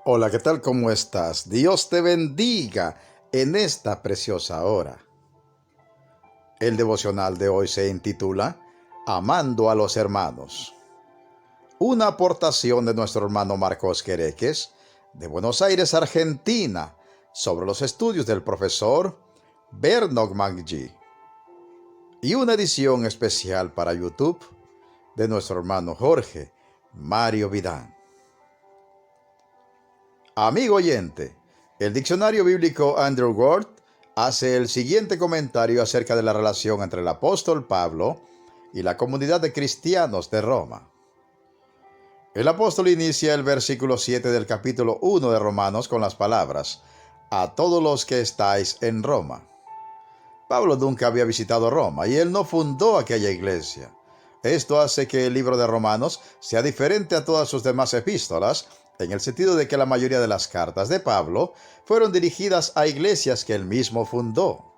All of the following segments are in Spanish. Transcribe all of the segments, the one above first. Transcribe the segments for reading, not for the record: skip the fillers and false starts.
Hola, ¿qué tal? ¿Cómo estás? Dios te bendiga en esta preciosa hora. El devocional de hoy se intitula Amando a los hermanos. Una aportación de nuestro hermano Marcos Quereques, de Buenos Aires, Argentina, sobre los estudios del profesor Bernard McGee. Y una edición especial para YouTube de nuestro hermano Jorge Mario Vidán. Amigo oyente, el diccionario bíblico Andrew Ward hace el siguiente comentario acerca de la relación entre el apóstol Pablo y la comunidad de cristianos de Roma. El apóstol inicia el versículo 7 del capítulo 1 de Romanos con las palabras: a todos los que estáis en Roma. Pablo nunca había visitado Roma y él no fundó aquella iglesia. Esto hace que el libro de Romanos sea diferente a todas sus demás epístolas, en el sentido de que la mayoría de las cartas de Pablo fueron dirigidas a iglesias que él mismo fundó.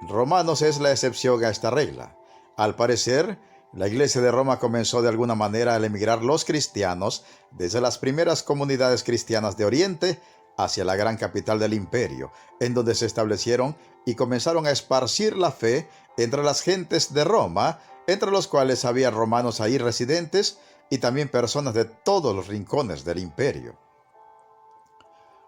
Romanos es la excepción a esta regla. Al parecer, la iglesia de Roma comenzó de alguna manera al emigrar los cristianos desde las primeras comunidades cristianas de Oriente hacia la gran capital del imperio, en donde se establecieron y comenzaron a esparcir la fe entre las gentes de Roma, entre los cuales había romanos ahí residentes y también personas de todos los rincones del imperio.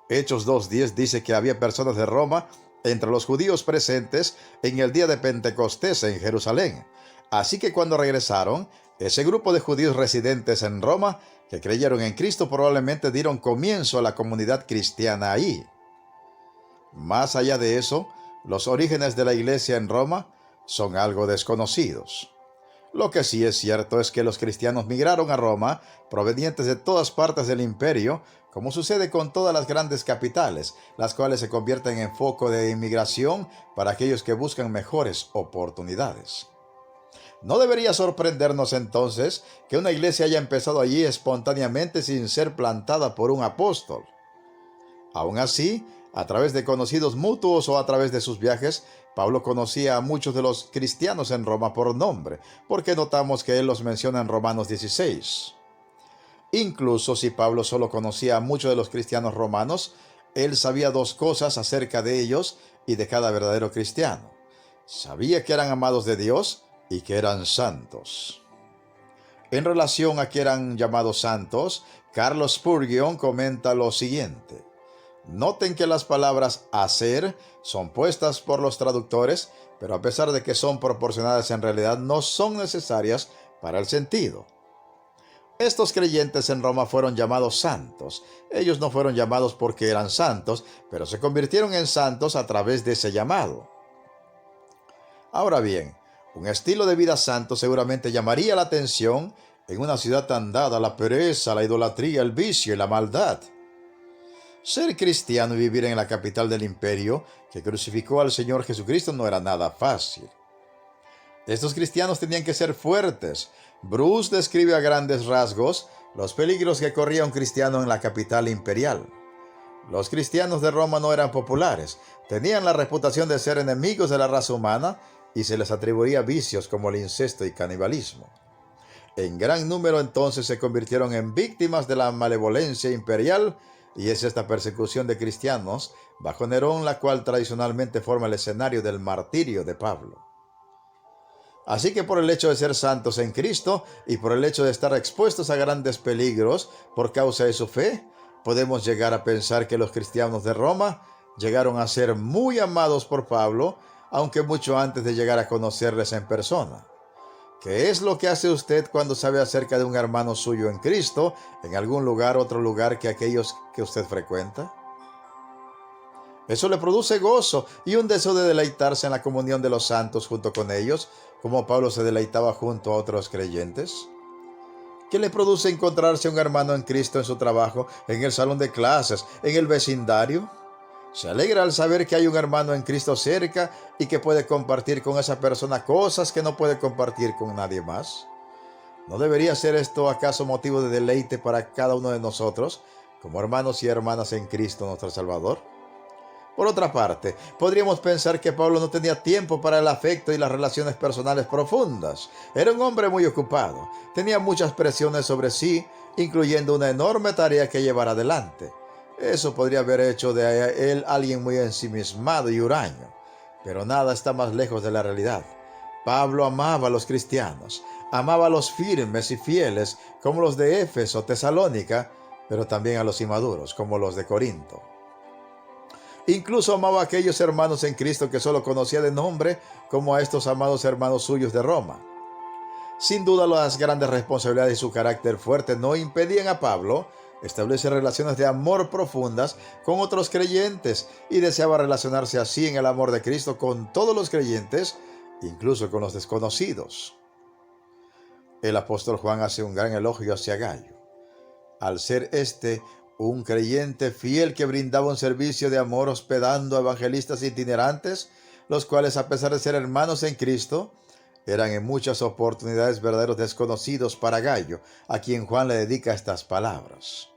Hechos 2:10 dice que había personas de Roma entre los judíos presentes en el día de Pentecostés en Jerusalén. Así que cuando regresaron, ese grupo de judíos residentes en Roma que creyeron en Cristo probablemente dieron comienzo a la comunidad cristiana ahí. Más allá de eso, los orígenes de la iglesia en Roma son algo desconocidos. Lo que sí es cierto es que los cristianos migraron a Roma provenientes de todas partes del imperio, como sucede con todas las grandes capitales, las cuales se convierten en foco de inmigración para aquellos que buscan mejores oportunidades. No debería sorprendernos entonces que una iglesia haya empezado allí espontáneamente sin ser plantada por un apóstol. Aún así, a través de conocidos mutuos o a través de sus viajes, Pablo conocía a muchos de los cristianos en Roma por nombre, porque notamos que él los menciona en Romanos 16. Incluso si Pablo solo conocía a muchos de los cristianos romanos, él sabía dos cosas acerca de ellos y de cada verdadero cristiano. Sabía que eran amados de Dios y que eran santos. En relación a que eran llamados santos, Carlos Spurgeon comenta lo siguiente: noten que las palabras hacer son puestas por los traductores, pero a pesar de que son proporcionadas en realidad no son necesarias para el sentido. Estos creyentes en Roma fueron llamados santos. Ellos no fueron llamados porque eran santos, pero se convirtieron en santos a través de ese llamado. Ahora bien, un estilo de vida santo seguramente llamaría la atención en una ciudad tan dada a la pereza, la idolatría, el vicio y la maldad. Ser cristiano y vivir en la capital del imperio que crucificó al Señor Jesucristo no era nada fácil. Estos cristianos tenían que ser fuertes. Bruce describe a grandes rasgos los peligros que corría un cristiano en la capital imperial. Los cristianos de Roma no eran populares, tenían la reputación de ser enemigos de la raza humana y se les atribuía vicios como el incesto y canibalismo. En gran número entonces se convirtieron en víctimas de la malevolencia imperial, y es esta persecución de cristianos bajo Nerón la cual tradicionalmente forma el escenario del martirio de Pablo. Así que por el hecho de ser santos en Cristo y por el hecho de estar expuestos a grandes peligros por causa de su fe, podemos llegar a pensar que los cristianos de Roma llegaron a ser muy amados por Pablo, aunque mucho antes de llegar a conocerles en persona. ¿Qué es lo que hace usted cuando sabe acerca de un hermano suyo en Cristo en algún lugar, otro lugar que aquellos que usted frecuenta? Eso le produce gozo y un deseo de deleitarse en la comunión de los santos junto con ellos, como Pablo se deleitaba junto a otros creyentes. ¿Qué le produce encontrarse un hermano en Cristo en su trabajo, en el salón de clases, en el vecindario? Se alegra al saber que hay un hermano en Cristo cerca y que puede compartir con esa persona cosas que no puede compartir con nadie más. ¿No debería ser esto acaso motivo de deleite para cada uno de nosotros, como hermanos y hermanas en Cristo nuestro Salvador? Por otra parte, podríamos pensar que Pablo no tenía tiempo para el afecto y las relaciones personales profundas. Era un hombre muy ocupado, tenía muchas presiones sobre sí, incluyendo una enorme tarea que llevar adelante. Eso podría haber hecho de él alguien muy ensimismado y huraño, pero nada está más lejos de la realidad. Pablo amaba a los cristianos, amaba a los firmes y fieles como los de Éfeso, Tesalónica, pero también a los inmaduros como los de Corinto. Incluso amaba a aquellos hermanos en Cristo que solo conocía de nombre, como a estos amados hermanos suyos de Roma. Sin duda, las grandes responsabilidades y su carácter fuerte no impedían a Pablo establecer relaciones de amor profundas con otros creyentes y deseaba relacionarse así en el amor de Cristo con todos los creyentes, incluso con los desconocidos. El apóstol Juan hace un gran elogio hacia Gayo. Al ser un creyente fiel que brindaba un servicio de amor hospedando a evangelistas itinerantes, los cuales, a pesar de ser hermanos en Cristo, eran en muchas oportunidades verdaderos desconocidos para Gayo, a quien Juan le dedica estas palabras.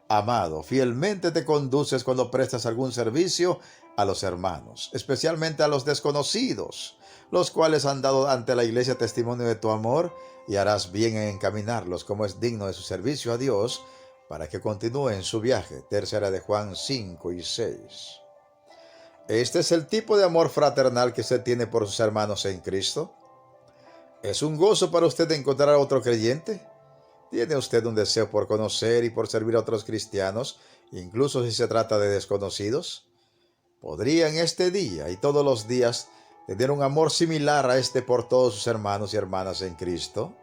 Amado, fielmente te conduces cuando prestas algún servicio a los hermanos, especialmente a los desconocidos, los cuales han dado ante la iglesia testimonio de tu amor, y harás bien en encaminarlos como es digno de su servicio a Dios, para que continúen su viaje. Tercera de Juan 5 y 6. Este es el tipo de amor fraternal que usted tiene por sus hermanos en Cristo. ¿Es un gozo para usted encontrar a otro creyente? ¿Tiene usted un deseo por conocer y por servir a otros cristianos, incluso si se trata de desconocidos? ¿Podría en este día y todos los días tener un amor similar a este por todos sus hermanos y hermanas en Cristo?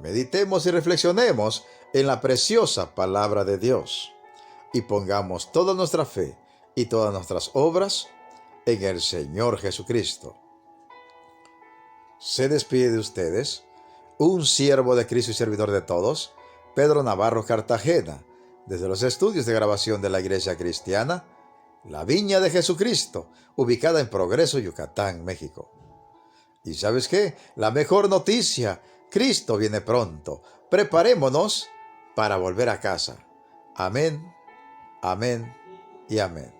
Meditemos y reflexionemos en la preciosa palabra de Dios y pongamos toda nuestra fe y todas nuestras obras en el Señor Jesucristo. Se despide de ustedes un siervo de Cristo y servidor de todos, Pedro Navarro Cartagena, desde los estudios de grabación de la Iglesia Cristiana, La Viña de Jesucristo, ubicada en Progreso, Yucatán, México. ¿Y sabes qué? La mejor noticia: Cristo viene pronto. Preparémonos para volver a casa. Amén, amén y amén.